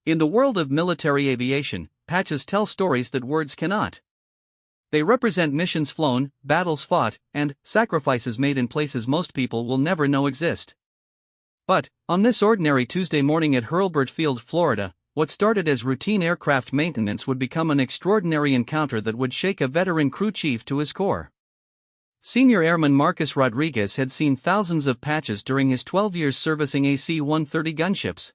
In the world of military aviation, patches tell stories that words cannot. They represent missions flown, battles fought, and sacrifices made in places most people will never know exist. But, on this ordinary Tuesday morning at Hurlburt Field, Florida, what started as routine aircraft maintenance would become an extraordinary encounter that would shake a veteran crew chief to his core. Senior Airman Marcus Rodriguez had seen thousands of patches during his 12 years servicing AC-130 gunships.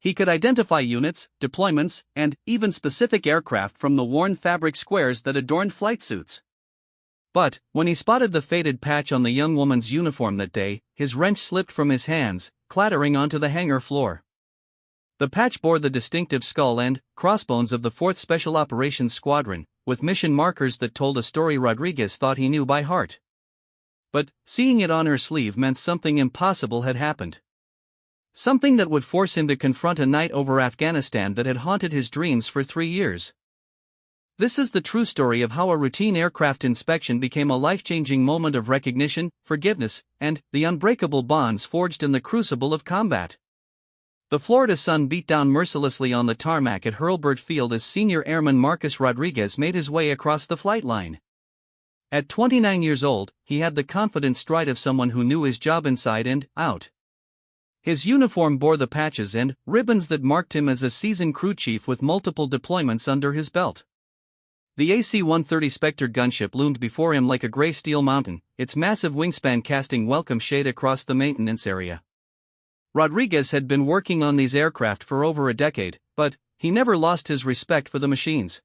He could identify units, deployments, and even specific aircraft from the worn fabric squares that adorned flight suits. But, when he spotted the faded patch on the young woman's uniform that day, his wrench slipped from his hands, clattering onto the hangar floor. The patch bore the distinctive skull and crossbones of the 4th Special Operations Squadron, with mission markers that told a story Rodriguez thought he knew by heart. But, seeing it on her sleeve meant something impossible had happened. Something that would force him to confront a night over Afghanistan that had haunted his dreams for 3 years. This is the true story of how a routine aircraft inspection became a life-changing moment of recognition, forgiveness, and the unbreakable bonds forged in the crucible of combat. The Florida sun beat down mercilessly on the tarmac at Hurlburt Field as Senior Airman Marcus Rodriguez made his way across the flight line. At 29 years old, he had the confident stride of someone who knew his job inside and out. His uniform bore the patches and ribbons that marked him as a seasoned crew chief with multiple deployments under his belt. The AC-130 Spectre gunship loomed before him like a gray steel mountain, its massive wingspan casting welcome shade across the maintenance area. Rodriguez had been working on these aircraft for over a decade, but he never lost his respect for the machines.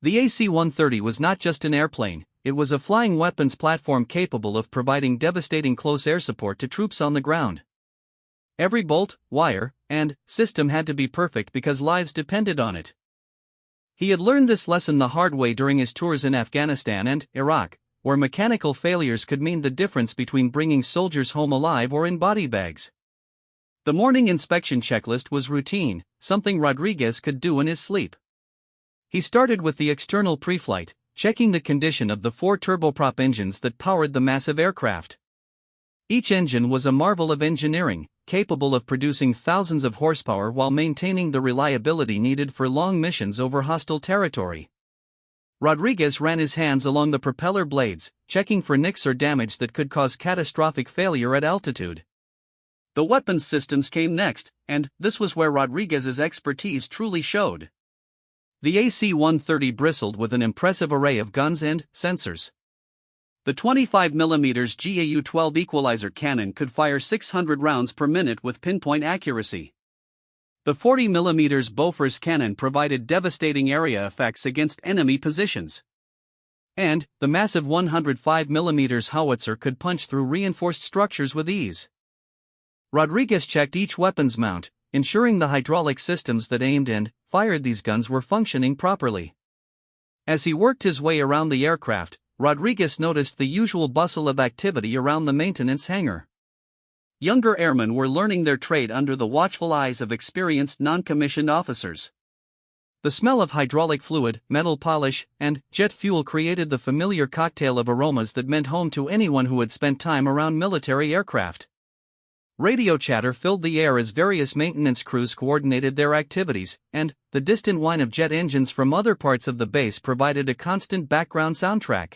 The AC-130 was not just an airplane, it was a flying weapons platform capable of providing devastating close air support to troops on the ground. Every bolt, wire, and system had to be perfect because lives depended on it. He had learned this lesson the hard way during his tours in Afghanistan and Iraq, where mechanical failures could mean the difference between bringing soldiers home alive or in body bags. The morning inspection checklist was routine, something Rodriguez could do in his sleep. He started with the external pre-flight, checking the condition of the 4 turboprop engines that powered the massive aircraft. Each engine was a marvel of engineering, capable of producing thousands of horsepower while maintaining the reliability needed for long missions over hostile territory. Rodriguez ran his hands along the propeller blades, checking for nicks or damage that could cause catastrophic failure at altitude. The weapons systems came next, and this was where Rodriguez's expertise truly showed. The AC-130 bristled with an impressive array of guns and sensors. The 25mm GAU-12 equalizer cannon could fire 600 rounds per minute with pinpoint accuracy. The 40mm Bofors cannon provided devastating area effects against enemy positions. And the massive 105mm howitzer could punch through reinforced structures with ease. Rodriguez checked each weapon's mount, ensuring the hydraulic systems that aimed and fired these guns were functioning properly. As he worked his way around the aircraft, Rodriguez noticed the usual bustle of activity around the maintenance hangar. Younger airmen were learning their trade under the watchful eyes of experienced non-commissioned officers. The smell of hydraulic fluid, metal polish, and jet fuel created the familiar cocktail of aromas that meant home to anyone who had spent time around military aircraft. Radio chatter filled the air as various maintenance crews coordinated their activities, and the distant whine of jet engines from other parts of the base provided a constant background soundtrack.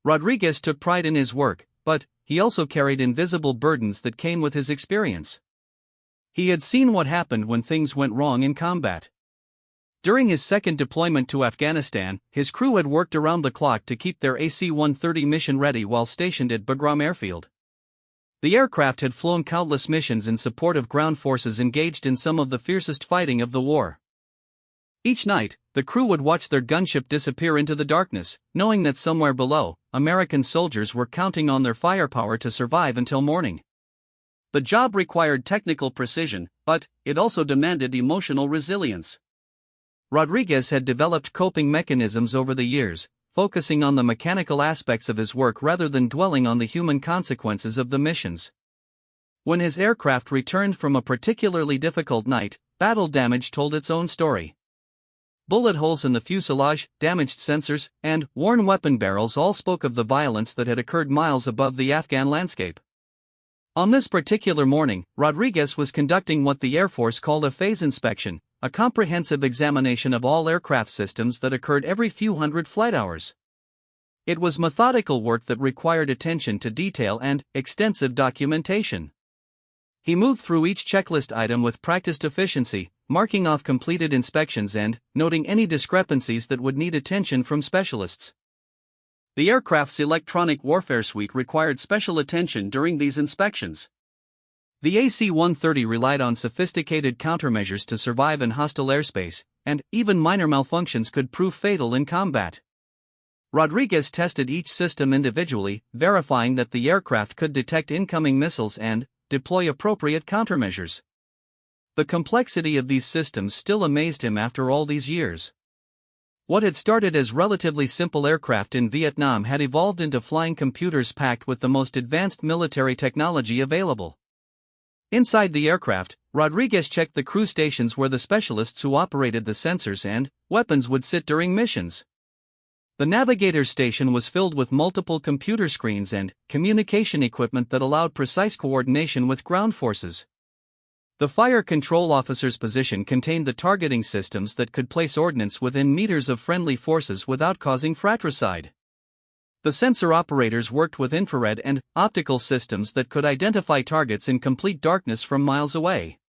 Rodriguez took pride in his work, but he also carried invisible burdens that came with his experience. He had seen what happened when things went wrong in combat. During his second deployment to Afghanistan, his crew had worked around the clock to keep their AC-130 mission ready while stationed at Bagram Airfield. The aircraft had flown countless missions in support of ground forces engaged in some of the fiercest fighting of the war. Each night, the crew would watch their gunship disappear into the darkness, knowing that somewhere below, American soldiers were counting on their firepower to survive until morning. The job required technical precision, but it also demanded emotional resilience. Rodriguez had developed coping mechanisms over the years, focusing on the mechanical aspects of his work rather than dwelling on the human consequences of the missions. When his aircraft returned from a particularly difficult night, battle damage told its own story. Bullet holes in the fuselage, damaged sensors, and worn weapon barrels all spoke of the violence that had occurred miles above the Afghan landscape. On this particular morning, Rodriguez was conducting what the Air Force called a phase inspection, a comprehensive examination of all aircraft systems that occurred every few hundred flight hours. It was methodical work that required attention to detail and extensive documentation. He moved through each checklist item with practiced efficiency, marking off completed inspections and noting any discrepancies that would need attention from specialists. The aircraft's electronic warfare suite required special attention during these inspections. The AC-130 relied on sophisticated countermeasures to survive in hostile airspace, and even minor malfunctions could prove fatal in combat. Rodriguez tested each system individually, verifying that the aircraft could detect incoming missiles and deploy appropriate countermeasures. The complexity of these systems still amazed him after all these years. What had started as relatively simple aircraft in Vietnam had evolved into flying computers packed with the most advanced military technology available. Inside the aircraft, Rodriguez checked the crew stations where the specialists who operated the sensors and weapons would sit during missions. The navigator's station was filled with multiple computer screens and communication equipment that allowed precise coordination with ground forces. The fire control officer's position contained the targeting systems that could place ordnance within meters of friendly forces without causing fratricide. The sensor operators worked with infrared and optical systems that could identify targets in complete darkness from miles away.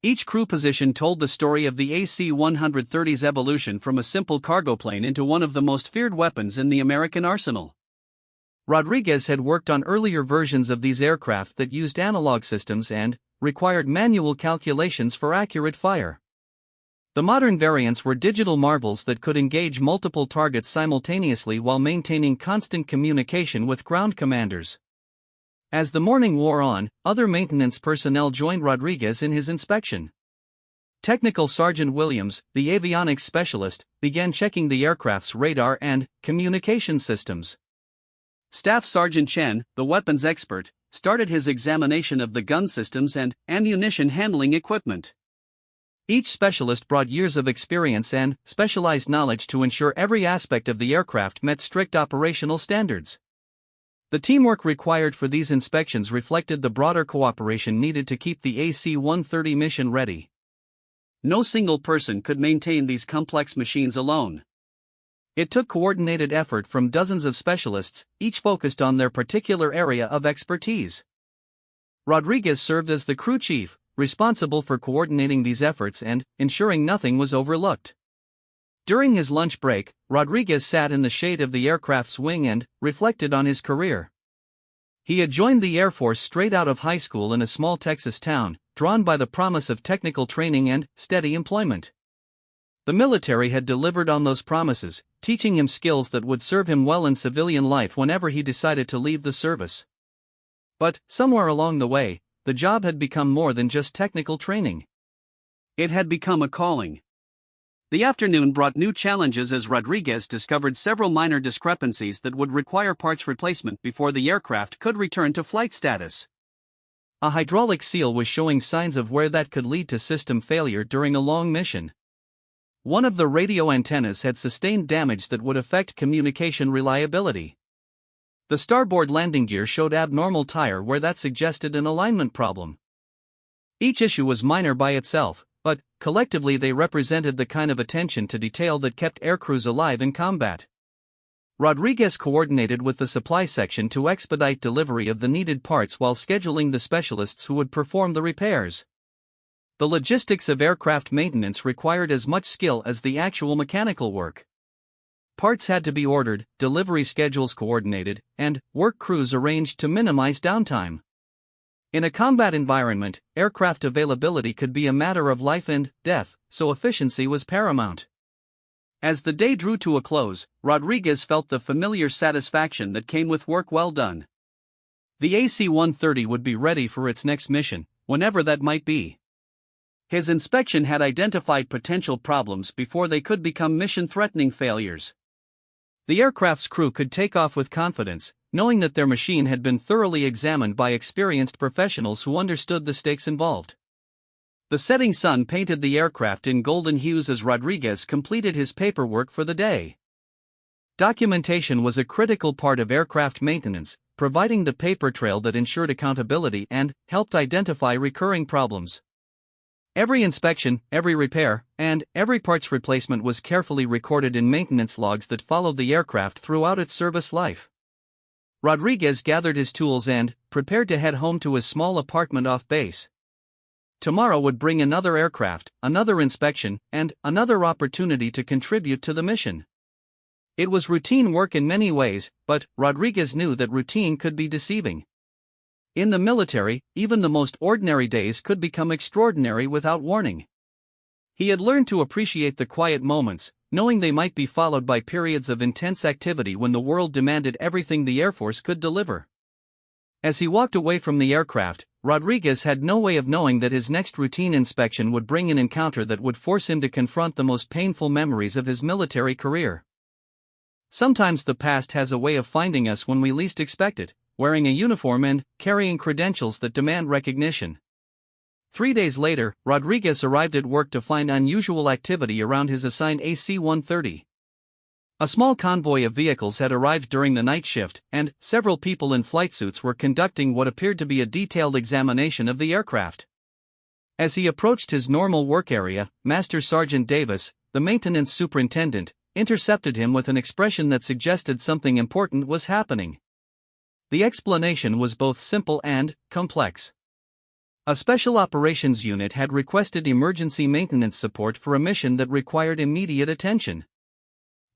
Each crew position told the story of the AC-130's evolution from a simple cargo plane into one of the most feared weapons in the American arsenal. Rodriguez had worked on earlier versions of these aircraft that used analog systems and required manual calculations for accurate fire. The modern variants were digital marvels that could engage multiple targets simultaneously while maintaining constant communication with ground commanders. As the morning wore on, other maintenance personnel joined Rodriguez in his inspection. Technical Sergeant Williams, the avionics specialist, began checking the aircraft's radar and communication systems. Staff Sergeant Chen, the weapons expert, started his examination of the gun systems and ammunition handling equipment. Each specialist brought years of experience and specialized knowledge to ensure every aspect of the aircraft met strict operational standards. The teamwork required for these inspections reflected the broader cooperation needed to keep the AC-130 mission ready. No single person could maintain these complex machines alone. It took coordinated effort from dozens of specialists, each focused on their particular area of expertise. Rodriguez served as the crew chief, responsible for coordinating these efforts and ensuring nothing was overlooked. During his lunch break, Rodriguez sat in the shade of the aircraft's wing and reflected on his career. He had joined the Air Force straight out of high school in a small Texas town, drawn by the promise of technical training and steady employment. The military had delivered on those promises, teaching him skills that would serve him well in civilian life whenever he decided to leave the service. But, somewhere along the way, the job had become more than just technical training. It had become a calling. The afternoon brought new challenges as Rodriguez discovered several minor discrepancies that would require parts replacement before the aircraft could return to flight status. A hydraulic seal was showing signs of where that could lead to system failure during a long mission. One of the radio antennas had sustained damage that would affect communication reliability. The starboard landing gear showed abnormal tire wear that suggested an alignment problem. Each issue was minor by itself, but collectively they represented the kind of attention to detail that kept aircrews alive in combat. Rodriguez coordinated with the supply section to expedite delivery of the needed parts while scheduling the specialists who would perform the repairs. The logistics of aircraft maintenance required as much skill as the actual mechanical work. Parts had to be ordered, delivery schedules coordinated, and work crews arranged to minimize downtime. In a combat environment, aircraft availability could be a matter of life and death, so efficiency was paramount. As the day drew to a close, Rodriguez felt the familiar satisfaction that came with work well done. The AC-130 would be ready for its next mission, whenever that might be. His inspection had identified potential problems before they could become mission-threatening failures. The aircraft's crew could take off with confidence, knowing that their machine had been thoroughly examined by experienced professionals who understood the stakes involved. The setting sun painted the aircraft in golden hues as Rodriguez completed his paperwork for the day. Documentation was a critical part of aircraft maintenance, providing the paper trail that ensured accountability and helped identify recurring problems. Every inspection, every repair, and every parts replacement was carefully recorded in maintenance logs that followed the aircraft throughout its service life. Rodriguez gathered his tools and prepared to head home to his small apartment off base. Tomorrow would bring another aircraft, another inspection, and another opportunity to contribute to the mission. It was routine work in many ways, but Rodriguez knew that routine could be deceiving. In the military, even the most ordinary days could become extraordinary without warning. He had learned to appreciate the quiet moments, knowing they might be followed by periods of intense activity when the world demanded everything the Air Force could deliver. As he walked away from the aircraft, Rodriguez had no way of knowing that his next routine inspection would bring an encounter that would force him to confront the most painful memories of his military career. Sometimes the past has a way of finding us when we least expect it, wearing a uniform and carrying credentials that demand recognition. 3 days later, Rodriguez arrived at work to find unusual activity around his assigned AC-130. A small convoy of vehicles had arrived during the night shift, and several people in flight suits were conducting what appeared to be a detailed examination of the aircraft. As he approached his normal work area, Master Sergeant Davis, the maintenance superintendent, intercepted him with an expression that suggested something important was happening. The explanation was both simple and complex. A special operations unit had requested emergency maintenance support for a mission that required immediate attention.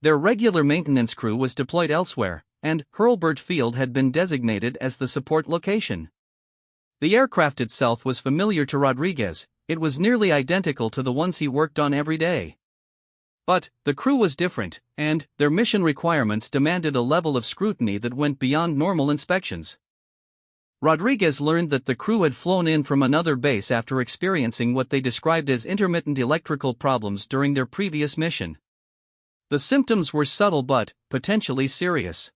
Their regular maintenance crew was deployed elsewhere, and Hurlburt Field had been designated as the support location. The aircraft itself was familiar to Rodriguez; it was nearly identical to the ones he worked on every day. But the crew was different, and their mission requirements demanded a level of scrutiny that went beyond normal inspections. Rodriguez learned that the crew had flown in from another base after experiencing what they described as intermittent electrical problems during their previous mission. The symptoms were subtle but potentially serious.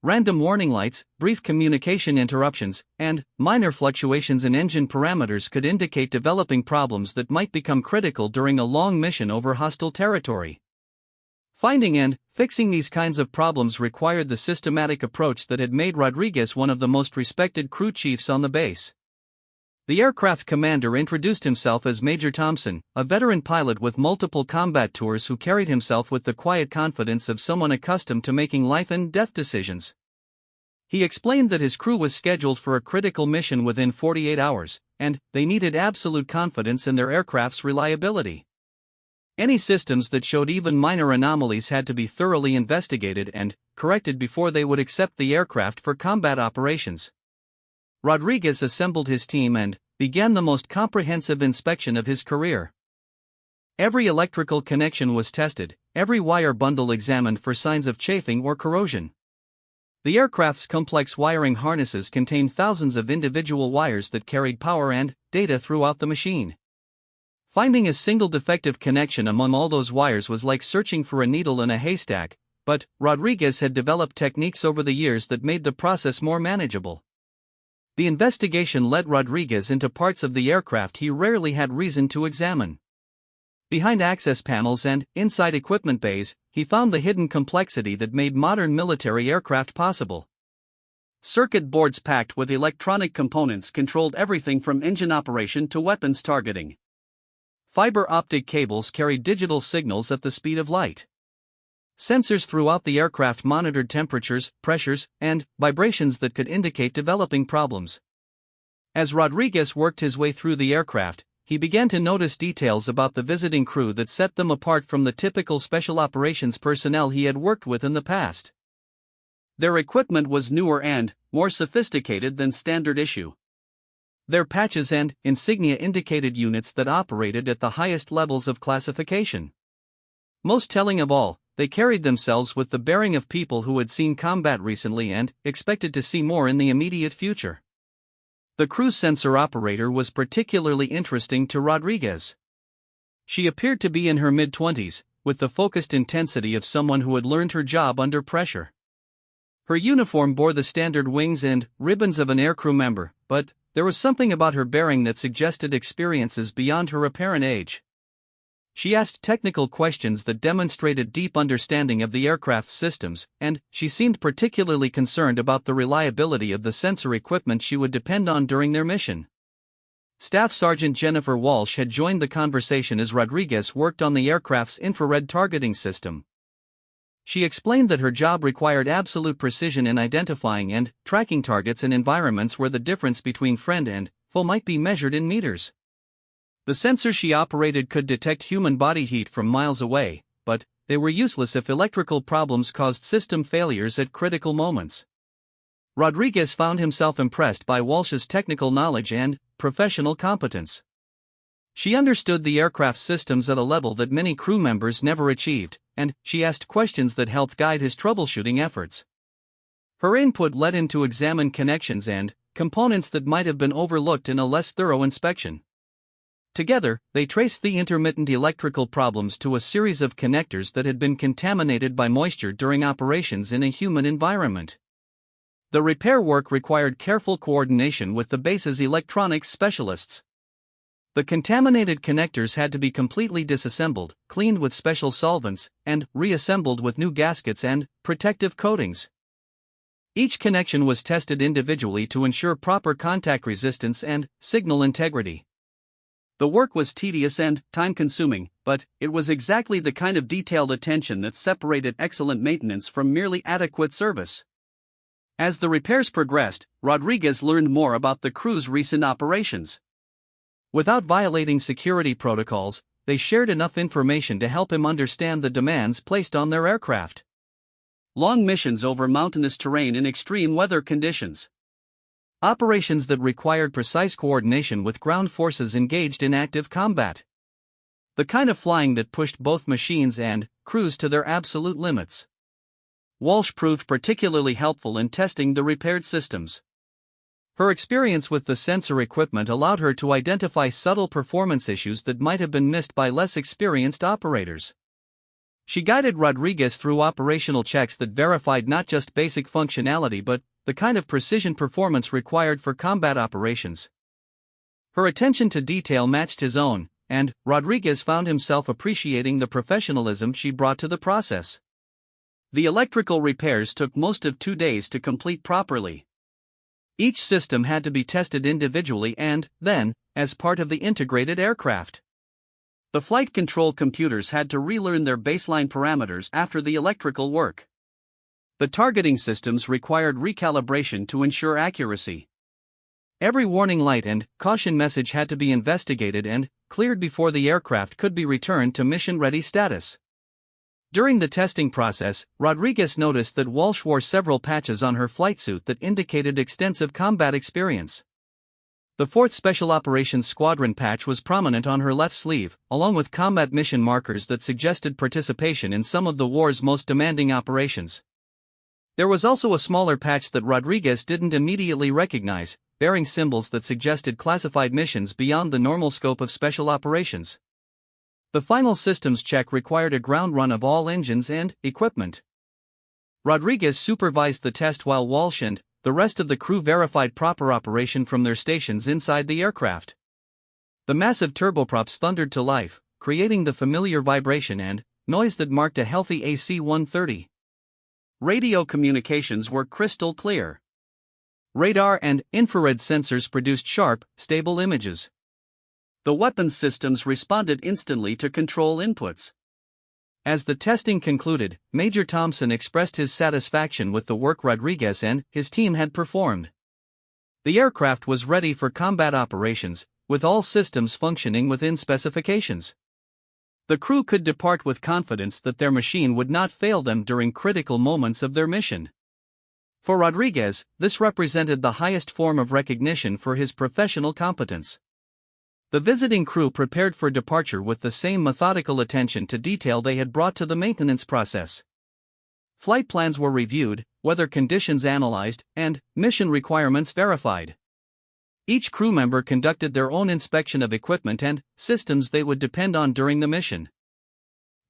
Random warning lights, brief communication interruptions, and minor fluctuations in engine parameters could indicate developing problems that might become critical during a long mission over hostile territory. Finding and fixing these kinds of problems required the systematic approach that had made Rodriguez one of the most respected crew chiefs on the base. The aircraft commander introduced himself as Major Thompson, a veteran pilot with multiple combat tours who carried himself with the quiet confidence of someone accustomed to making life and death decisions. He explained that his crew was scheduled for a critical mission within 48 hours, and they needed absolute confidence in their aircraft's reliability. Any systems that showed even minor anomalies had to be thoroughly investigated and corrected before they would accept the aircraft for combat operations. Rodriguez assembled his team and began the most comprehensive inspection of his career. Every electrical connection was tested, every wire bundle examined for signs of chafing or corrosion. The aircraft's complex wiring harnesses contained thousands of individual wires that carried power and data throughout the machine. Finding a single defective connection among all those wires was like searching for a needle in a haystack, but Rodriguez had developed techniques over the years that made the process more manageable. The investigation led Rodriguez into parts of the aircraft he rarely had reason to examine. Behind access panels and inside equipment bays, he found the hidden complexity that made modern military aircraft possible. Circuit boards packed with electronic components controlled everything from engine operation to weapons targeting. Fiber optic cables carried digital signals at the speed of light. Sensors throughout the aircraft monitored temperatures, pressures, and vibrations that could indicate developing problems. As Rodriguez worked his way through the aircraft, he began to notice details about the visiting crew that set them apart from the typical special operations personnel he had worked with in the past. Their equipment was newer and more sophisticated than standard issue. Their patches and insignia indicated units that operated at the highest levels of classification. Most telling of all, they carried themselves with the bearing of people who had seen combat recently and expected to see more in the immediate future. The crew sensor operator was particularly interesting to Rodriguez. She appeared to be in her mid-20s, with the focused intensity of someone who had learned her job under pressure. Her uniform bore the standard wings and ribbons of an aircrew member, but there was something about her bearing that suggested experiences beyond her apparent age. She asked technical questions that demonstrated deep understanding of the aircraft's systems, and she seemed particularly concerned about the reliability of the sensor equipment she would depend on during their mission. Staff Sergeant Jennifer Walsh had joined the conversation as Rodriguez worked on the aircraft's infrared targeting system. She explained that her job required absolute precision in identifying and tracking targets in environments where the difference between friend and foe might be measured in meters. The sensors she operated could detect human body heat from miles away, but they were useless if electrical problems caused system failures at critical moments. Rodriguez found himself impressed by Walsh's technical knowledge and professional competence. She understood the aircraft's systems at a level that many crew members never achieved, and she asked questions that helped guide his troubleshooting efforts. Her input led him to examine connections and components that might have been overlooked in a less thorough inspection. Together, they traced the intermittent electrical problems to a series of connectors that had been contaminated by moisture during operations in a human environment. The repair work required careful coordination with the base's electronics specialists. The contaminated connectors had to be completely disassembled, cleaned with special solvents, and reassembled with new gaskets and protective coatings. Each connection was tested individually to ensure proper contact resistance and signal integrity. The work was tedious and time-consuming, but it was exactly the kind of detailed attention that separated excellent maintenance from merely adequate service. As the repairs progressed, Rodriguez learned more about the crew's recent operations. Without violating security protocols, they shared enough information to help him understand the demands placed on their aircraft. Long missions over mountainous terrain in extreme weather conditions. Operations that required precise coordination with ground forces engaged in active combat. The kind of flying that pushed both machines and crews to their absolute limits. Walsh proved particularly helpful in testing the repaired systems. Her experience with the sensor equipment allowed her to identify subtle performance issues that might have been missed by less experienced operators. She guided Rodriguez through operational checks that verified not just basic functionality but the kind of precision performance required for combat operations. Her attention to detail matched his own, and Rodriguez found himself appreciating the professionalism she brought to the process. The electrical repairs took most of 2 days to complete properly. Each system had to be tested individually and, then, as part of the integrated aircraft. The flight control computers had to relearn their baseline parameters after the electrical work. The targeting systems required recalibration to ensure accuracy. Every warning light and caution message had to be investigated and cleared before the aircraft could be returned to mission-ready status. During the testing process, Rodriguez noticed that Walsh wore several patches on her flight suit that indicated extensive combat experience. The 4th Special Operations Squadron patch was prominent on her left sleeve, along with combat mission markers that suggested participation in some of the war's most demanding operations. There was also a smaller patch that Rodriguez didn't immediately recognize, bearing symbols that suggested classified missions beyond the normal scope of special operations. The final systems check required a ground run of all engines and equipment. Rodriguez supervised the test while Walsh and the rest of the crew verified proper operation from their stations inside the aircraft. The massive turboprops thundered to life, creating the familiar vibration and noise that marked a healthy AC-130. Radio communications were crystal clear. Radar and infrared sensors produced sharp, stable images. The weapons systems responded instantly to control inputs. As the testing concluded, Major Thompson expressed his satisfaction with the work Rodriguez and his team had performed. The aircraft was ready for combat operations, with all systems functioning within specifications. The crew could depart with confidence that their machine would not fail them during critical moments of their mission. For Rodriguez, this represented the highest form of recognition for his professional competence. The visiting crew prepared for departure with the same methodical attention to detail they had brought to the maintenance process. Flight plans were reviewed, weather conditions analyzed, and mission requirements verified. Each crew member conducted their own inspection of equipment and systems they would depend on during the mission.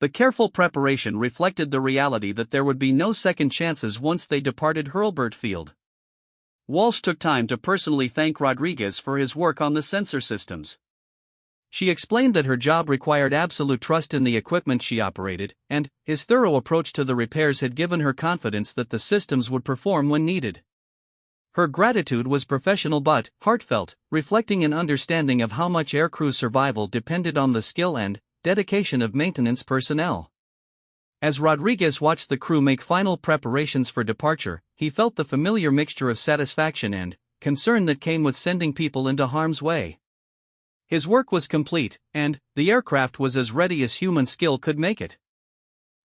The careful preparation reflected the reality that there would be no second chances once they departed Hurlburt Field. Walsh took time to personally thank Rodriguez for his work on the sensor systems. She explained that her job required absolute trust in the equipment she operated, and his thorough approach to the repairs had given her confidence that the systems would perform when needed. Her gratitude was professional but heartfelt, reflecting an understanding of how much aircrew survival depended on the skill and dedication of maintenance personnel. As Rodriguez watched the crew make final preparations for departure, he felt the familiar mixture of satisfaction and concern that came with sending people into harm's way. His work was complete, and the aircraft was as ready as human skill could make it.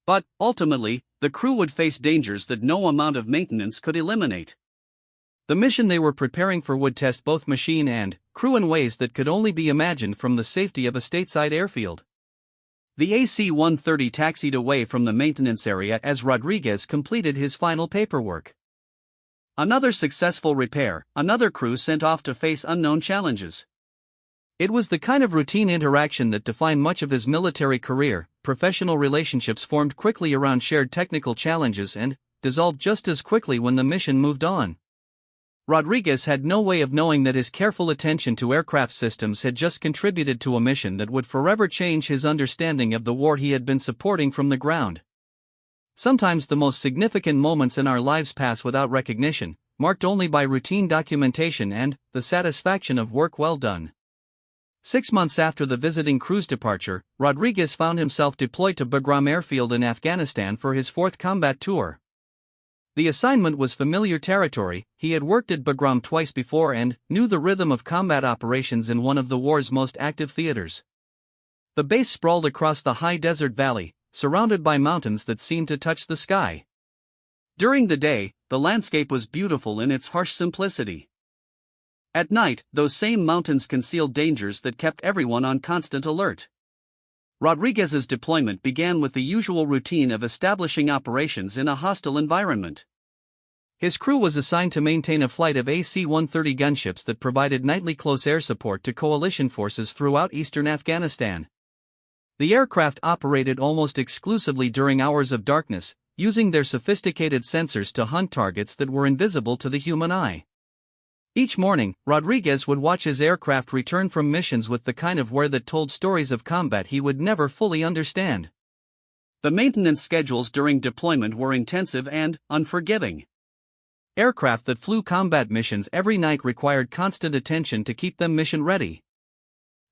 But, ultimately, the crew would face dangers that no amount of maintenance could eliminate. The mission they were preparing for would test both machine and crew in ways that could only be imagined from the safety of a stateside airfield. The AC-130 taxied away from the maintenance area as Rodriguez completed his final paperwork. Another successful repair, another crew sent off to face unknown challenges. It was the kind of routine interaction that defined much of his military career. Professional relationships formed quickly around shared technical challenges and dissolved just as quickly when the mission moved on. Rodriguez had no way of knowing that his careful attention to aircraft systems had just contributed to a mission that would forever change his understanding of the war he had been supporting from the ground. Sometimes the most significant moments in our lives pass without recognition, marked only by routine documentation and the satisfaction of work well done. 6 months after the visiting crew's departure, Rodriguez found himself deployed to Bagram Airfield in Afghanistan for his 4th combat tour. The assignment was familiar territory. He had worked at Bagram twice before and knew the rhythm of combat operations in one of the war's most active theaters. The base sprawled across the high desert valley, surrounded by mountains that seemed to touch the sky. During the day, the landscape was beautiful in its harsh simplicity. At night, those same mountains concealed dangers that kept everyone on constant alert. Rodriguez's deployment began with the usual routine of establishing operations in a hostile environment. His crew was assigned to maintain a flight of AC-130 gunships that provided nightly close air support to coalition forces throughout eastern Afghanistan. The aircraft operated almost exclusively during hours of darkness, using their sophisticated sensors to hunt targets that were invisible to the human eye. Each morning, Rodriguez would watch his aircraft return from missions with the kind of wear that told stories of combat he would never fully understand. The maintenance schedules during deployment were intensive and unforgiving. Aircraft that flew combat missions every night required constant attention to keep them mission ready.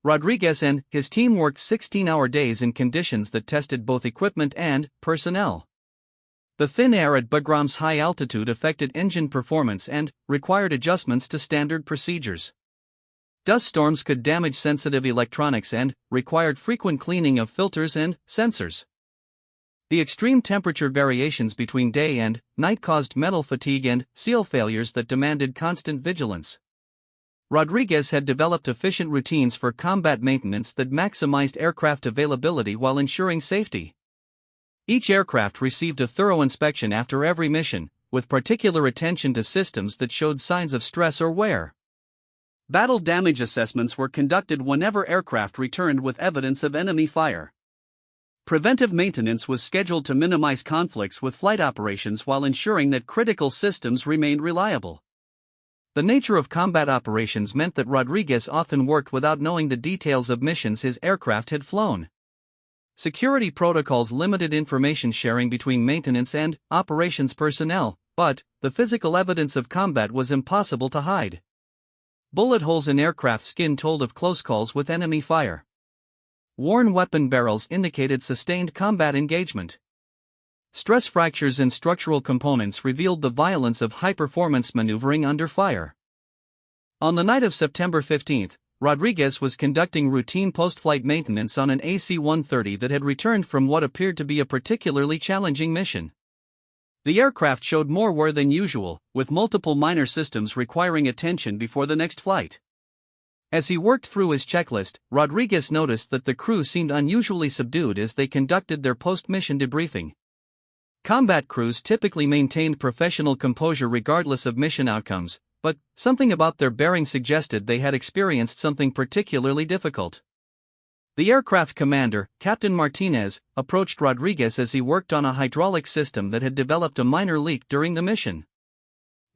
Rodriguez and his team worked 16-hour days in conditions that tested both equipment and personnel. The thin air at Bagram's high altitude affected engine performance and required adjustments to standard procedures. Dust storms could damage sensitive electronics and required frequent cleaning of filters and sensors. The extreme temperature variations between day and night caused metal fatigue and seal failures that demanded constant vigilance. Rodriguez had developed efficient routines for combat maintenance that maximized aircraft availability while ensuring safety. Each aircraft received a thorough inspection after every mission, with particular attention to systems that showed signs of stress or wear. Battle damage assessments were conducted whenever aircraft returned with evidence of enemy fire. Preventive maintenance was scheduled to minimize conflicts with flight operations while ensuring that critical systems remained reliable. The nature of combat operations meant that Rodriguez often worked without knowing the details of missions his aircraft had flown. Security protocols limited information sharing between maintenance and operations personnel, but the physical evidence of combat was impossible to hide. Bullet holes in aircraft skin told of close calls with enemy fire. Worn weapon barrels indicated sustained combat engagement. Stress fractures in structural components revealed the violence of high-performance maneuvering under fire. On the night of September 15, Rodriguez was conducting routine post-flight maintenance on an AC-130 that had returned from what appeared to be a particularly challenging mission. The aircraft showed more wear than usual, with multiple minor systems requiring attention before the next flight. As he worked through his checklist, Rodriguez noticed that the crew seemed unusually subdued as they conducted their post-mission debriefing. Combat crews typically maintained professional composure regardless of mission outcomes, but something about their bearing suggested they had experienced something particularly difficult. The aircraft commander, Captain Martinez, approached Rodriguez as he worked on a hydraulic system that had developed a minor leak during the mission.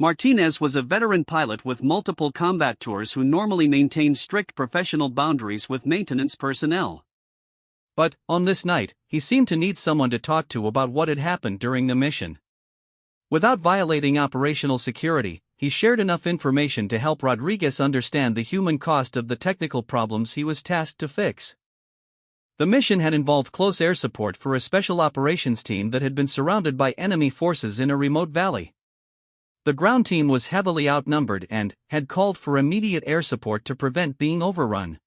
Martinez was a veteran pilot with multiple combat tours who normally maintained strict professional boundaries with maintenance personnel. But, on this night, he seemed to need someone to talk to about what had happened during the mission. Without violating operational security, he shared enough information to help Rodriguez understand the human cost of the technical problems he was tasked to fix. The mission had involved close air support for a special operations team that had been surrounded by enemy forces in a remote valley. The ground team was heavily outnumbered and had called for immediate air support to prevent being overrun.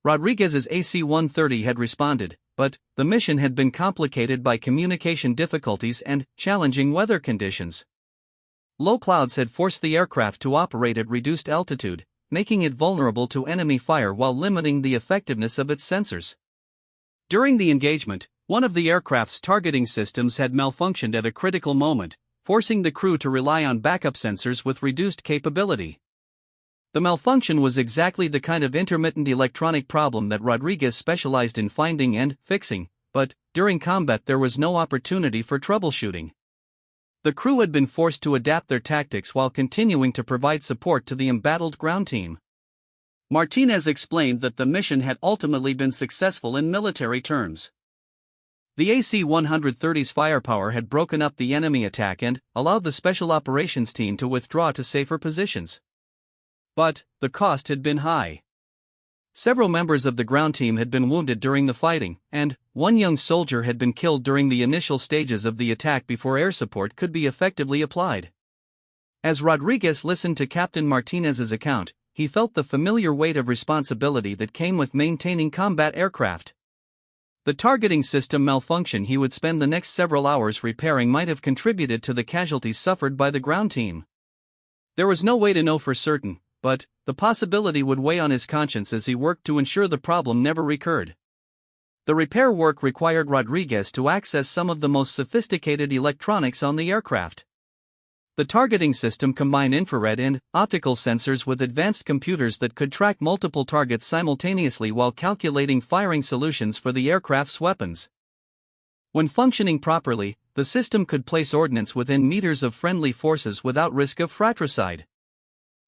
Rodriguez's AC-130 had responded, but the mission had been complicated by communication difficulties and challenging weather conditions. Low clouds had forced the aircraft to operate at reduced altitude, making it vulnerable to enemy fire while limiting the effectiveness of its sensors. During the engagement, one of the aircraft's targeting systems had malfunctioned at a critical moment, forcing the crew to rely on backup sensors with reduced capability. The malfunction was exactly the kind of intermittent electronic problem that Rodriguez specialized in finding and fixing, but during combat there was no opportunity for troubleshooting. The crew had been forced to adapt their tactics while continuing to provide support to the embattled ground team. Martinez explained that the mission had ultimately been successful in military terms. The AC-130's firepower had broken up the enemy attack and allowed the special operations team to withdraw to safer positions. But the cost had been high. Several members of the ground team had been wounded during the fighting, and one young soldier had been killed during the initial stages of the attack before air support could be effectively applied. As Rodriguez listened to Captain Martinez's account, he felt the familiar weight of responsibility that came with maintaining combat aircraft. The targeting system malfunction he would spend the next several hours repairing might have contributed to the casualties suffered by the ground team. There was no way to know for certain, but the possibility would weigh on his conscience as he worked to ensure the problem never recurred. The repair work required Rodriguez to access some of the most sophisticated electronics on the aircraft. The targeting system combined infrared and optical sensors with advanced computers that could track multiple targets simultaneously while calculating firing solutions for the aircraft's weapons. When functioning properly, the system could place ordnance within meters of friendly forces without risk of fratricide.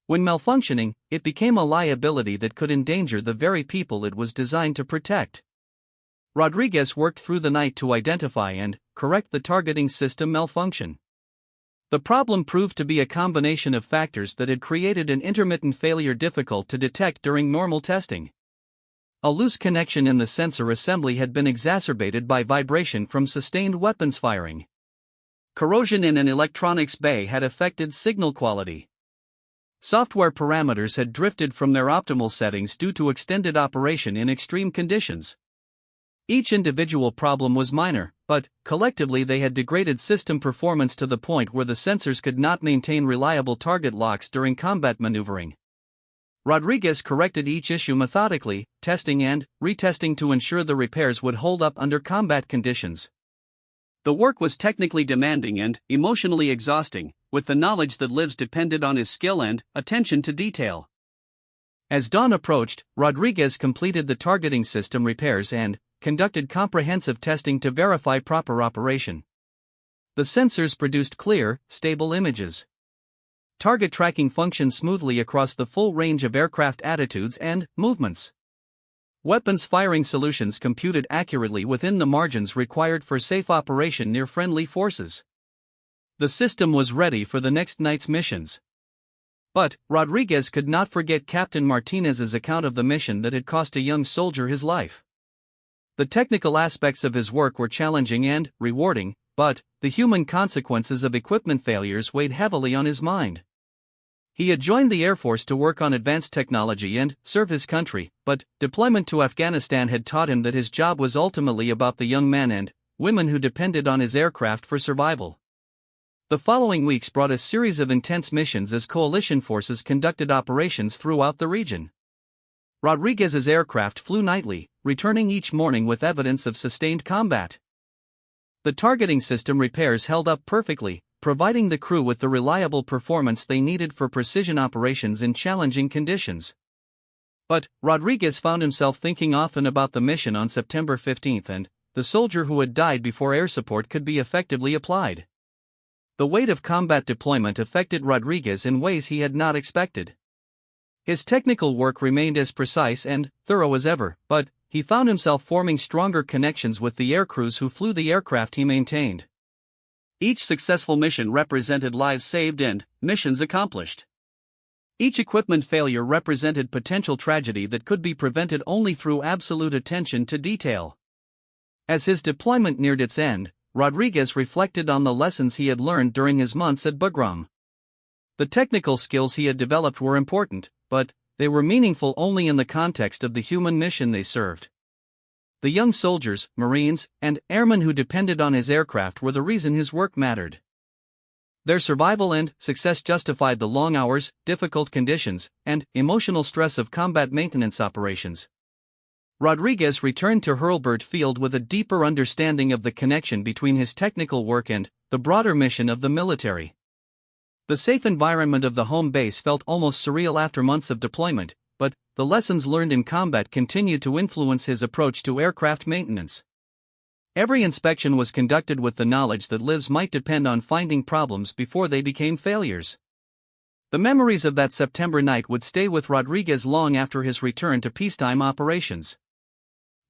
When malfunctioning, it became a liability that could endanger the very people it was designed to protect. Rodriguez worked through the night to identify and correct the targeting system malfunction. The problem proved to be a combination of factors that had created an intermittent failure difficult to detect during normal testing. A loose connection in the sensor assembly had been exacerbated by vibration from sustained weapons firing. Corrosion in an electronics bay had affected signal quality. Software parameters had drifted from their optimal settings due to extended operation in extreme conditions. Each individual problem was minor, but collectively they had degraded system performance to the point where the sensors could not maintain reliable target locks during combat maneuvering. Rodriguez corrected each issue methodically, testing and retesting to ensure the repairs would hold up under combat conditions. The work was technically demanding and emotionally exhausting, with the knowledge that lives depended on his skill and attention to detail. As dawn approached, Rodriguez completed the targeting system repairs and conducted comprehensive testing to verify proper operation. The sensors produced clear, stable images. Target tracking functioned smoothly across the full range of aircraft attitudes and movements. Weapons firing solutions computed accurately within the margins required for safe operation near friendly forces. The system was ready for the next night's missions. But Rodriguez could not forget Captain Martinez's account of the mission that had cost a young soldier his life. The technical aspects of his work were challenging and rewarding, but the human consequences of equipment failures weighed heavily on his mind. He had joined the Air Force to work on advanced technology and serve his country, but deployment to Afghanistan had taught him that his job was ultimately about the young men and women who depended on his aircraft for survival. The following weeks brought a series of intense missions as coalition forces conducted operations throughout the region. Rodriguez's aircraft flew nightly, returning each morning with evidence of sustained combat. The targeting system repairs held up perfectly, providing the crew with the reliable performance they needed for precision operations in challenging conditions. But Rodriguez found himself thinking often about the mission on September 15 and the soldier who had died before air support could be effectively applied. the weight of combat deployment affected Rodriguez in ways he had not expected. His technical work remained as precise and thorough as ever, but he found himself forming stronger connections with the aircrews who flew the aircraft he maintained. Each successful mission represented lives saved and missions accomplished. Each equipment failure represented potential tragedy that could be prevented only through absolute attention to detail. As his deployment neared its end, Rodriguez reflected on the lessons he had learned during his months at Bagram. The technical skills he had developed were important, but they were meaningful only in the context of the human mission they served. The young soldiers, Marines, and airmen who depended on his aircraft were the reason his work mattered. Their survival and success justified the long hours, difficult conditions, and emotional stress of combat maintenance operations. Rodriguez returned to Hurlburt Field with a deeper understanding of the connection between his technical work and the broader mission of the military. The safe environment of the home base felt almost surreal after months of deployment, but the lessons learned in combat continued to influence his approach to aircraft maintenance. Every inspection was conducted with the knowledge that lives might depend on finding problems before they became failures. The memories of that September night would stay with Rodriguez long after his return to peacetime operations.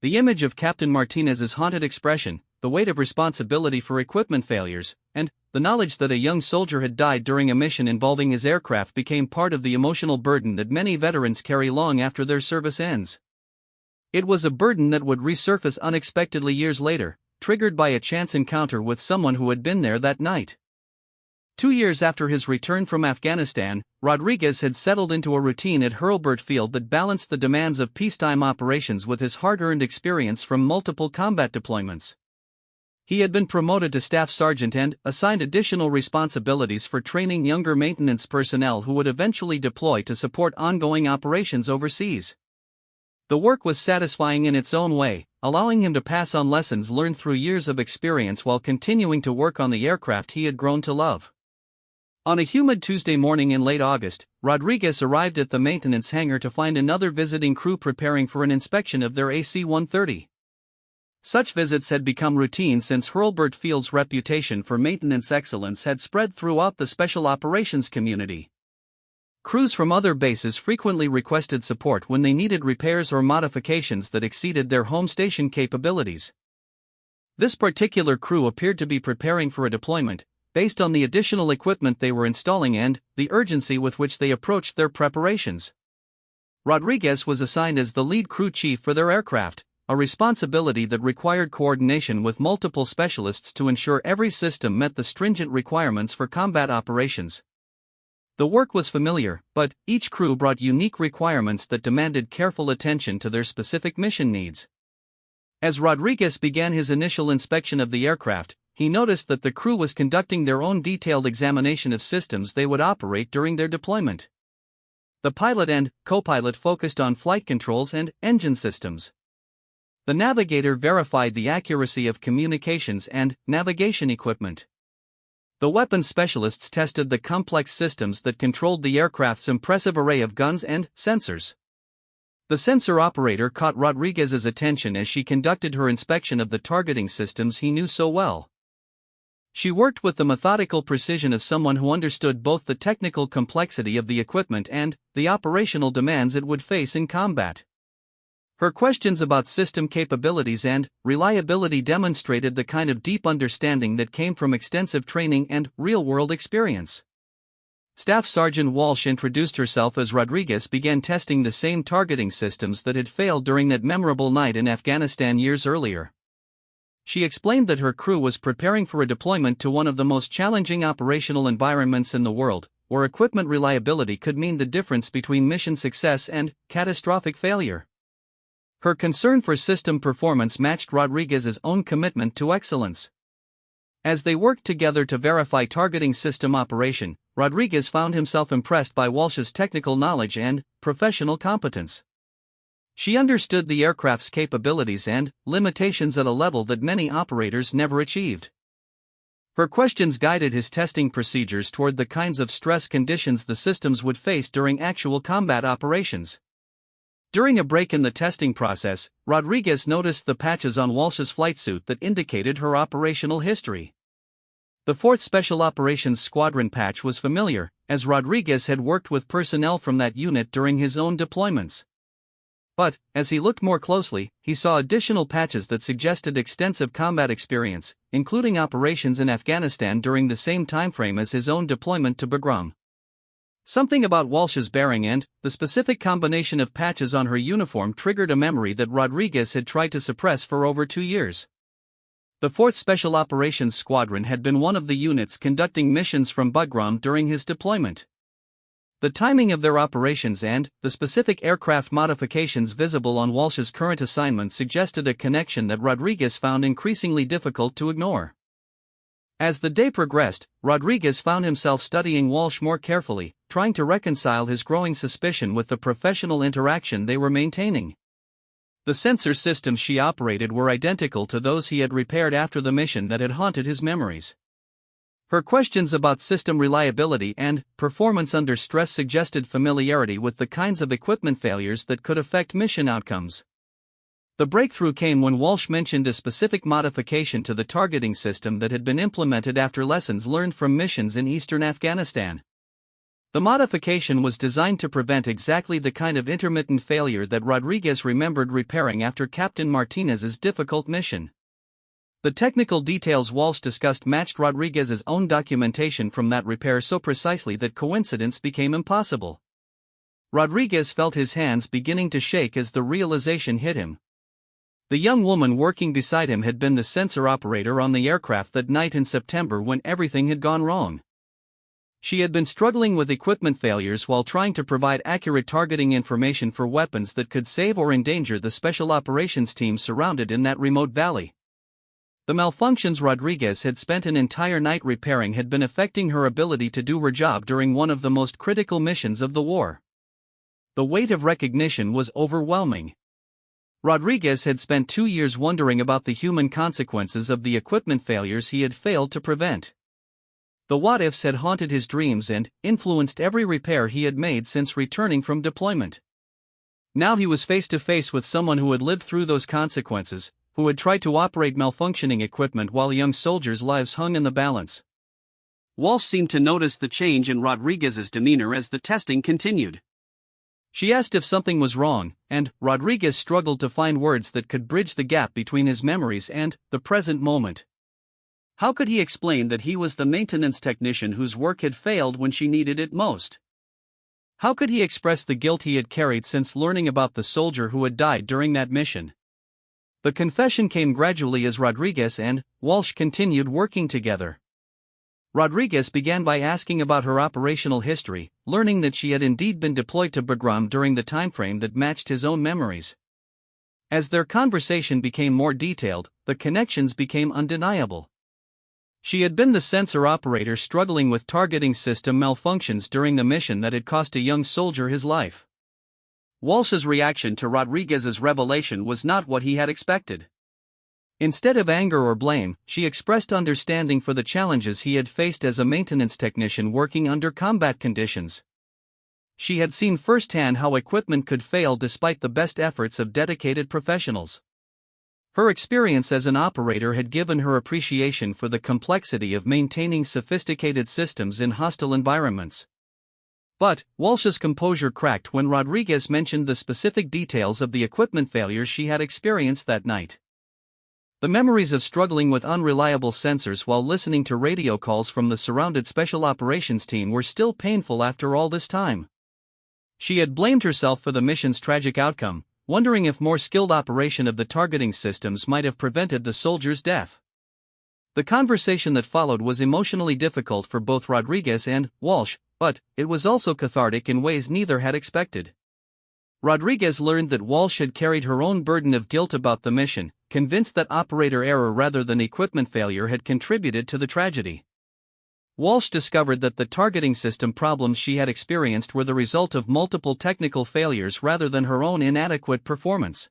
The image of Captain Martinez's haunted expression, the weight of responsibility for equipment failures, and the knowledge that a young soldier had died during a mission involving his aircraft became part of the emotional burden that many veterans carry long after their service ends. It was a burden that would resurface unexpectedly years later, triggered by a chance encounter with someone who had been there that night. 2 years after his return from Afghanistan, Rodriguez had settled into a routine at Hurlburt Field that balanced the demands of peacetime operations with his hard-earned experience from multiple combat deployments. He had been promoted to staff sergeant and assigned additional responsibilities for training younger maintenance personnel who would eventually deploy to support ongoing operations overseas. The work was satisfying in its own way, allowing him to pass on lessons learned through years of experience while continuing to work on the aircraft he had grown to love. On a humid Tuesday morning in late August, Rodriguez arrived at the maintenance hangar to find another visiting crew preparing for an inspection of their AC-130. Such visits had become routine since Hurlburt Field's reputation for maintenance excellence had spread throughout the special operations community. Crews from other bases frequently requested support when they needed repairs or modifications that exceeded their home station capabilities. This particular crew appeared to be preparing for a deployment, based on the additional equipment they were installing and the urgency with which they approached their preparations. Rodriguez was assigned as the lead crew chief for their aircraft, a responsibility that required coordination with multiple specialists to ensure every system met the stringent requirements for combat operations. The work was familiar, but each crew brought unique requirements that demanded careful attention to their specific mission needs. As Rodriguez began his initial inspection of the aircraft, he noticed that the crew was conducting their own detailed examination of systems they would operate during their deployment. The pilot and co-pilot focused on flight controls and engine systems. The navigator verified the accuracy of communications and navigation equipment. The weapons specialists tested the complex systems that controlled the aircraft's impressive array of guns and sensors. The sensor operator caught Rodriguez's attention as she conducted her inspection of the targeting systems he knew so well. She worked with the methodical precision of someone who understood both the technical complexity of the equipment and the operational demands it would face in combat. Her questions about system capabilities and reliability demonstrated the kind of deep understanding that came from extensive training and real-world experience. Staff Sergeant Walsh introduced herself as Rodriguez began testing the same targeting systems that had failed during that memorable night in Afghanistan years earlier. She explained that her crew was preparing for a deployment to one of the most challenging operational environments in the world, where equipment reliability could mean the difference between mission success and catastrophic failure. Her concern for system performance matched Rodriguez's own commitment to excellence. As they worked together to verify targeting system operation, Rodriguez found himself impressed by Walsh's technical knowledge and professional competence. She understood the aircraft's capabilities and limitations at a level that many operators never achieved. Her questions guided his testing procedures toward the kinds of stress conditions the systems would face during actual combat operations. During a break in the testing process, Rodriguez noticed the patches on Walsh's flight suit that indicated her operational history. The 4th Special Operations Squadron patch was familiar, as Rodriguez had worked with personnel from that unit during his own deployments. But, as he looked more closely, he saw additional patches that suggested extensive combat experience, including operations in Afghanistan during the same timeframe as his own deployment to Bagram. Something about Walsh's bearing and the specific combination of patches on her uniform triggered a memory that Rodriguez had tried to suppress for over 2 years. The 4th Special Operations Squadron had been one of the units conducting missions from Bagram during his deployment. The timing of their operations and the specific aircraft modifications visible on Walsh's current assignment suggested a connection that Rodriguez found increasingly difficult to ignore. As the day progressed, Rodriguez found himself studying Walsh more carefully, trying to reconcile his growing suspicion with the professional interaction they were maintaining. The sensor systems she operated were identical to those he had repaired after the mission that had haunted his memories. Her questions about system reliability and performance under stress suggested familiarity with the kinds of equipment failures that could affect mission outcomes. The breakthrough came when Walsh mentioned a specific modification to the targeting system that had been implemented after lessons learned from missions in eastern Afghanistan. The modification was designed to prevent exactly the kind of intermittent failure that Rodriguez remembered repairing after Captain Martinez's difficult mission. The technical details Walsh discussed matched Rodriguez's own documentation from that repair so precisely that coincidence became impossible. Rodriguez felt his hands beginning to shake as the realization hit him. The young woman working beside him had been the sensor operator on the aircraft that night in September when everything had gone wrong. She had been struggling with equipment failures while trying to provide accurate targeting information for weapons that could save or endanger the special operations team surrounded in that remote valley. The malfunctions Rodriguez had spent an entire night repairing had been affecting her ability to do her job during one of the most critical missions of the war. The weight of recognition was overwhelming. Rodriguez had spent 2 years wondering about the human consequences of the equipment failures he had failed to prevent. The what-ifs had haunted his dreams and influenced every repair he had made since returning from deployment. Now he was face to face with someone who had lived through those consequences, who had tried to operate malfunctioning equipment while young soldiers' lives hung in the balance. Walsh seemed to notice the change in Rodriguez's demeanor as the testing continued. She asked if something was wrong, and Rodriguez struggled to find words that could bridge the gap between his memories and the present moment. How could he explain that he was the maintenance technician whose work had failed when she needed it most? How could he express the guilt he had carried since learning about the soldier who had died during that mission? The confession came gradually as Rodriguez and Walsh continued working together. Rodriguez began by asking about her operational history, learning that she had indeed been deployed to Bagram during the timeframe that matched his own memories. As their conversation became more detailed, the connections became undeniable. She had been the sensor operator struggling with targeting system malfunctions during the mission that had cost a young soldier his life. Walsh's reaction to Rodriguez's revelation was not what he had expected. Instead of anger or blame, she expressed understanding for the challenges he had faced as a maintenance technician working under combat conditions. She had seen firsthand how equipment could fail despite the best efforts of dedicated professionals. Her experience as an operator had given her appreciation for the complexity of maintaining sophisticated systems in hostile environments. But Walsh's composure cracked when Rodriguez mentioned the specific details of the equipment failures she had experienced that night. The memories of struggling with unreliable sensors while listening to radio calls from the surrounded special operations team were still painful after all this time. She had blamed herself for the mission's tragic outcome, wondering if more skilled operation of the targeting systems might have prevented the soldier's death. The conversation that followed was emotionally difficult for both Rodriguez and Walsh, but it was also cathartic in ways neither had expected. Rodriguez learned that Walsh had carried her own burden of guilt about the mission, convinced that operator error rather than equipment failure had contributed to the tragedy. Walsh discovered that the targeting system problems she had experienced were the result of multiple technical failures rather than her own inadequate performance.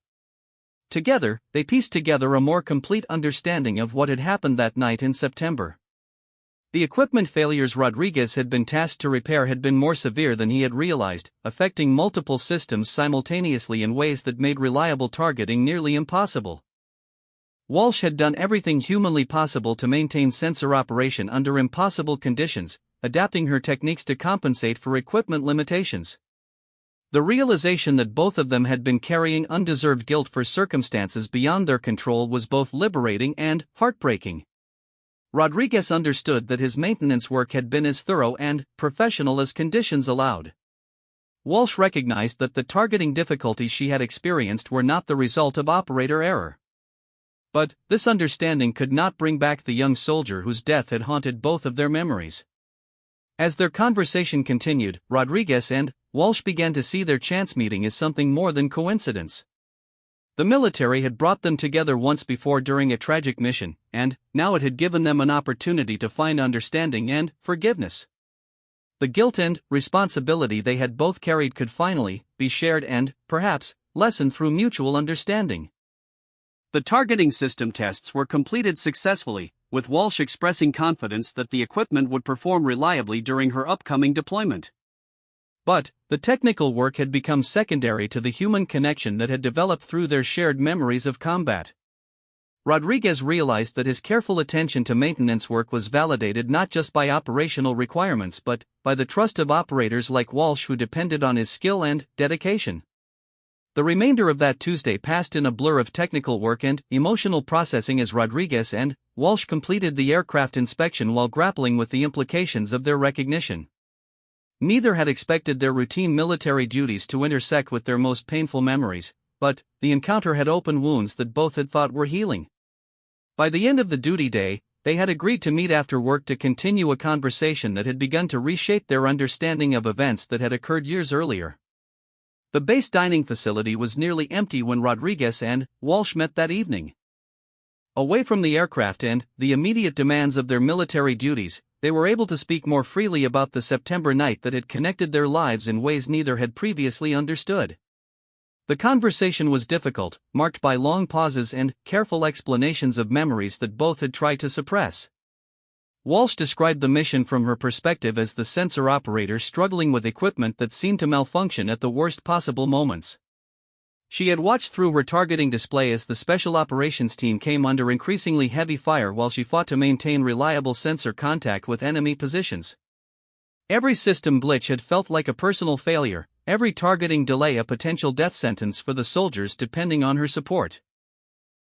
Together, they pieced together a more complete understanding of what had happened that night in September. The equipment failures Rodriguez had been tasked to repair had been more severe than he had realized, affecting multiple systems simultaneously in ways that made reliable targeting nearly impossible. Walsh had done everything humanly possible to maintain sensor operation under impossible conditions, adapting her techniques to compensate for equipment limitations. The realization that both of them had been carrying undeserved guilt for circumstances beyond their control was both liberating and heartbreaking. Rodriguez understood that his maintenance work had been as thorough and professional as conditions allowed. Walsh recognized that the targeting difficulties she had experienced were not the result of operator error. But this understanding could not bring back the young soldier whose death had haunted both of their memories. As their conversation continued, Rodriguez and Walsh began to see their chance meeting as something more than coincidence. The military had brought them together once before during a tragic mission, and now it had given them an opportunity to find understanding and forgiveness. The guilt and responsibility they had both carried could finally be shared and, perhaps, lessened through mutual understanding. The targeting system tests were completed successfully, with Walsh expressing confidence that the equipment would perform reliably during her upcoming deployment. But the technical work had become secondary to the human connection that had developed through their shared memories of combat. Rodriguez realized that his careful attention to maintenance work was validated not just by operational requirements but by the trust of operators like Walsh who depended on his skill and dedication. The remainder of that Tuesday passed in a blur of technical work and emotional processing as Rodriguez and Walsh completed the aircraft inspection while grappling with the implications of their recognition. Neither had expected their routine military duties to intersect with their most painful memories, but the encounter had opened wounds that both had thought were healing. By the end of the duty day, they had agreed to meet after work to continue a conversation that had begun to reshape their understanding of events that had occurred years earlier. The base dining facility was nearly empty when Rodriguez and Walsh met that evening. Away from the aircraft and the immediate demands of their military duties, they were able to speak more freely about the September night that had connected their lives in ways neither had previously understood. The conversation was difficult, marked by long pauses and careful explanations of memories that both had tried to suppress. Walsh described the mission from her perspective as the sensor operator struggling with equipment that seemed to malfunction at the worst possible moments. She had watched through her targeting display as the special operations team came under increasingly heavy fire while she fought to maintain reliable sensor contact with enemy positions. Every system glitch had felt like a personal failure, every targeting delay a potential death sentence for the soldiers depending on her support.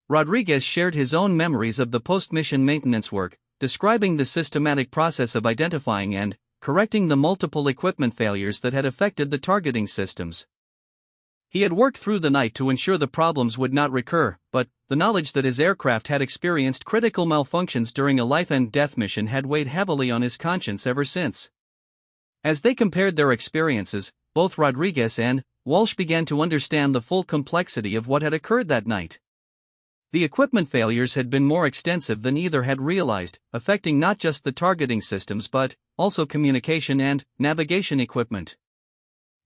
Rodriguez shared his own memories of the post-mission maintenance work, describing the systematic process of identifying and correcting the multiple equipment failures that had affected the targeting systems. He had worked through the night to ensure the problems would not recur, but the knowledge that his aircraft had experienced critical malfunctions during a life-and-death mission had weighed heavily on his conscience ever since. As they compared their experiences, both Rodriguez and Walsh began to understand the full complexity of what had occurred that night. The equipment failures had been more extensive than either had realized, affecting not just the targeting systems but also communication and navigation equipment.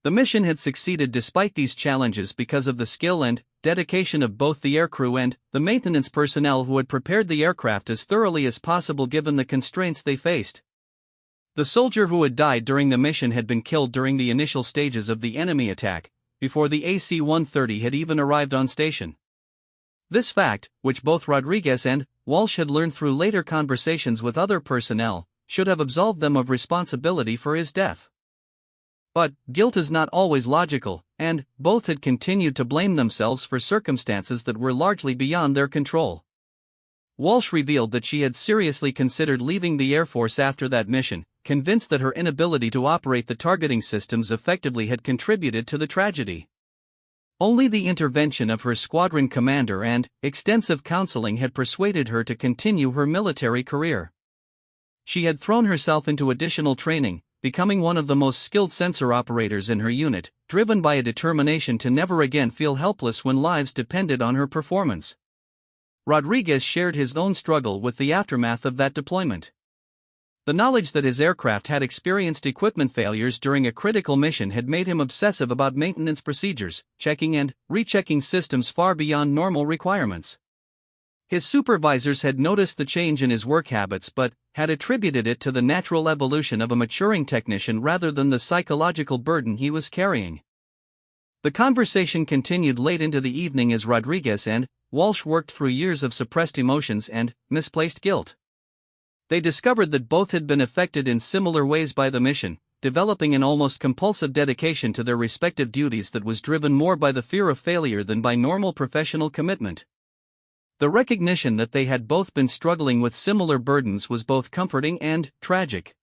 The mission had succeeded despite these challenges because of the skill and dedication of both the aircrew and the maintenance personnel who had prepared the aircraft as thoroughly as possible given the constraints they faced. The soldier who had died during the mission had been killed during the initial stages of the enemy attack, before the AC-130 had even arrived on station. This fact, which both Rodriguez and Walsh had learned through later conversations with other personnel, should have absolved them of responsibility for his death. But guilt is not always logical, and both had continued to blame themselves for circumstances that were largely beyond their control. Walsh revealed that she had seriously considered leaving the Air Force after that mission, convinced that her inability to operate the targeting systems effectively had contributed to the tragedy. Only the intervention of her squadron commander and extensive counseling had persuaded her to continue her military career. She had thrown herself into additional training, becoming one of the most skilled sensor operators in her unit, driven by a determination to never again feel helpless when lives depended on her performance. Rodriguez shared his own struggle with the aftermath of that deployment. The knowledge that his aircraft had experienced equipment failures during a critical mission had made him obsessive about maintenance procedures, checking and rechecking systems far beyond normal requirements. His supervisors had noticed the change in his work habits but had attributed it to the natural evolution of a maturing technician rather than the psychological burden he was carrying. The conversation continued late into the evening as Rodriguez and Walsh worked through years of suppressed emotions and misplaced guilt. They discovered that both had been affected in similar ways by the mission, developing an almost compulsive dedication to their respective duties that was driven more by the fear of failure than by normal professional commitment. The recognition that they had both been struggling with similar burdens was both comforting and tragic.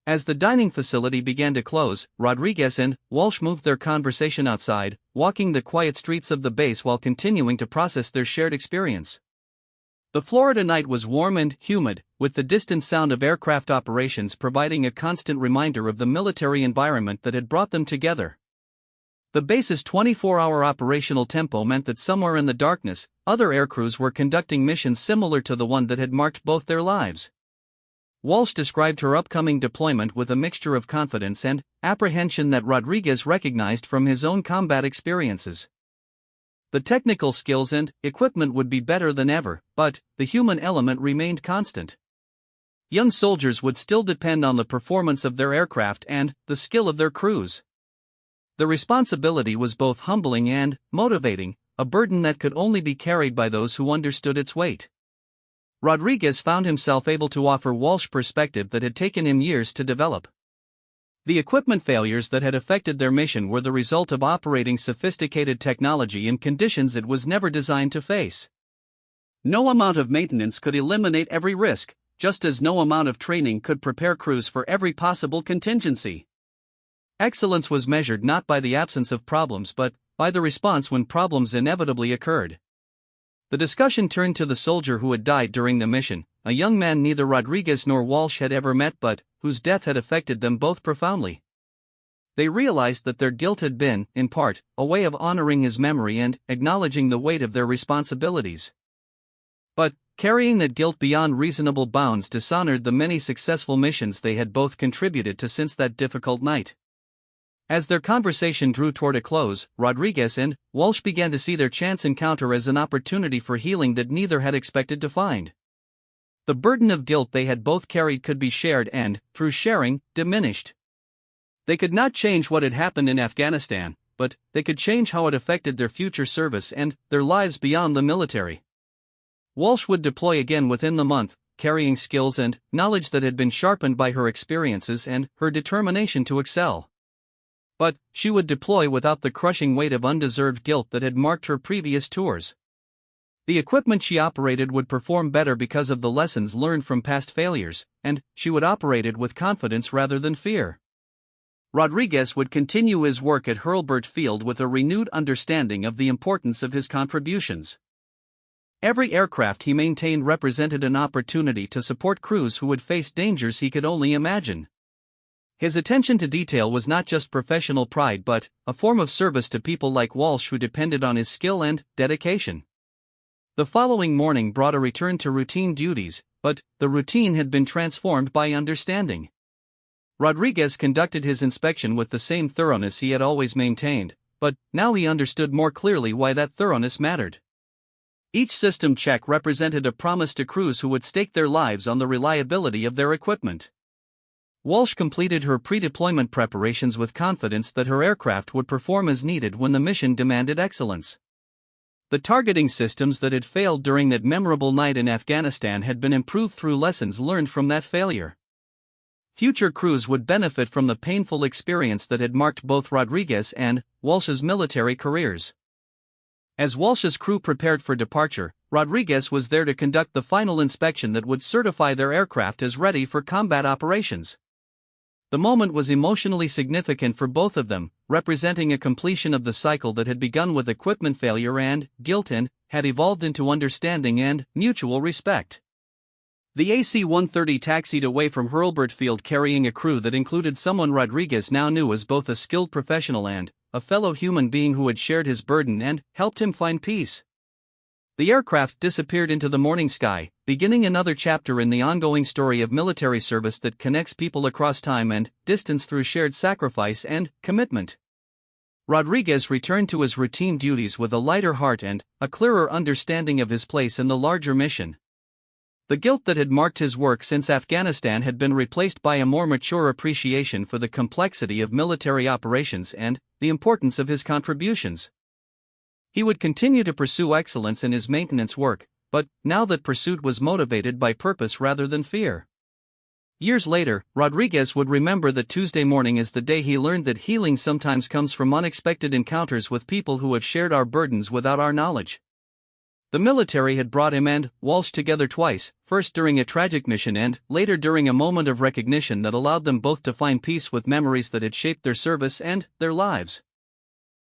As the dining facility began to close, Rodriguez and Walsh moved their conversation outside, walking the quiet streets of the base while continuing to process their shared experience. The Florida night was warm and humid, with the distant sound of aircraft operations providing a constant reminder of the military environment that had brought them together. The base's 24-hour operational tempo meant that somewhere in the darkness, other aircrews were conducting missions similar to the one that had marked both their lives. Walsh described her upcoming deployment with a mixture of confidence and apprehension that Rodriguez recognized from his own combat experiences. The technical skills and equipment would be better than ever, but the human element remained constant. Young soldiers would still depend on the performance of their aircraft and the skill of their crews. The responsibility was both humbling and motivating, a burden that could only be carried by those who understood its weight. Rodriguez found himself able to offer Walsh perspective that had taken him years to develop. The equipment failures that had affected their mission were the result of operating sophisticated technology in conditions it was never designed to face. No amount of maintenance could eliminate every risk, just as no amount of training could prepare crews for every possible contingency. Excellence was measured not by the absence of problems but by the response when problems inevitably occurred. The discussion turned to the soldier who had died during the mission, a young man neither Rodriguez nor Walsh had ever met but whose death had affected them both profoundly. They realized that their guilt had been, in part, a way of honoring his memory and acknowledging the weight of their responsibilities. But carrying that guilt beyond reasonable bounds dishonored the many successful missions they had both contributed to since that difficult night. As their conversation drew toward a close, Rodriguez and Walsh began to see their chance encounter as an opportunity for healing that neither had expected to find. The burden of guilt they had both carried could be shared and, through sharing, diminished. They could not change what had happened in Afghanistan, but they could change how it affected their future service and their lives beyond the military. Walsh would deploy again within the month, carrying skills and knowledge that had been sharpened by her experiences and her determination to excel. But she would deploy without the crushing weight of undeserved guilt that had marked her previous tours. The equipment she operated would perform better because of the lessons learned from past failures, and she would operate it with confidence rather than fear. Rodriguez would continue his work at Hurlburt Field with a renewed understanding of the importance of his contributions. Every aircraft he maintained represented an opportunity to support crews who would face dangers he could only imagine. His attention to detail was not just professional pride but a form of service to people like Walsh who depended on his skill and dedication. The following morning brought a return to routine duties, but the routine had been transformed by understanding. Rodriguez conducted his inspection with the same thoroughness he had always maintained, but now he understood more clearly why that thoroughness mattered. Each system check represented a promise to crews who would stake their lives on the reliability of their equipment. Walsh completed her pre-deployment preparations with confidence that her aircraft would perform as needed when the mission demanded excellence. The targeting systems that had failed during that memorable night in Afghanistan had been improved through lessons learned from that failure. Future crews would benefit from the painful experience that had marked both Rodriguez and Walsh's military careers. As Walsh's crew prepared for departure, Rodriguez was there to conduct the final inspection that would certify their aircraft as ready for combat operations. The moment was emotionally significant for both of them, representing a completion of the cycle that had begun with equipment failure and guilt and had evolved into understanding and mutual respect. The AC-130 taxied away from Hurlburt Field carrying a crew that included someone Rodriguez now knew as both a skilled professional and a fellow human being who had shared his burden and helped him find peace. The aircraft disappeared into the morning sky, beginning another chapter in the ongoing story of military service that connects people across time and distance through shared sacrifice and commitment. Rodriguez returned to his routine duties with a lighter heart and a clearer understanding of his place in the larger mission. The guilt that had marked his work since Afghanistan had been replaced by a more mature appreciation for the complexity of military operations and the importance of his contributions. He would continue to pursue excellence in his maintenance work, but now that pursuit was motivated by purpose rather than fear. Years later, Rodriguez would remember that Tuesday morning as the day he learned that healing sometimes comes from unexpected encounters with people who have shared our burdens without our knowledge. The military had brought him and Walsh together twice, first during a tragic mission and later during a moment of recognition that allowed them both to find peace with memories that had shaped their service and their lives.